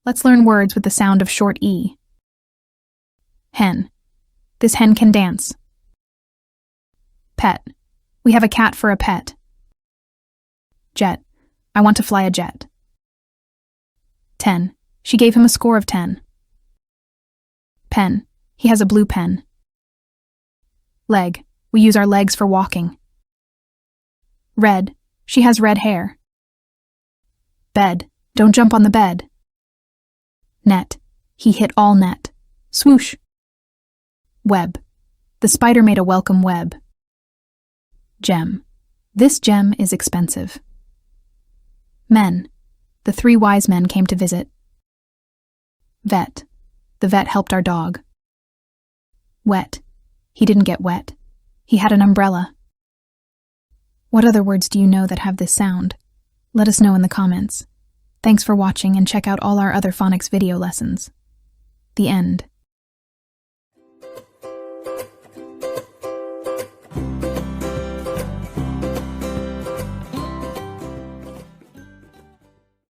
Let's learn words with the sound of short E. Hen. This hen can dance. Pet. We have a cat for a pet. Jet. I want to fly a jet. 10. She gave him a score of 10. Pen. He has a blue pen. Leg. We use our legs for walking. Red. She has red hair. Bed. Don't jump on the bed. Net. He hit all net. Swoosh. Web. The spider made a welcome web. Gem. This gem is expensive. Men. The 3 wise men came to visit. Vet. The vet helped our dog. Wet. He didn't get wet. He had an umbrella. What other words do you know that have this sound? Let us know in the comments. Thanks for watching and check out all our other phonics video lessons. The end.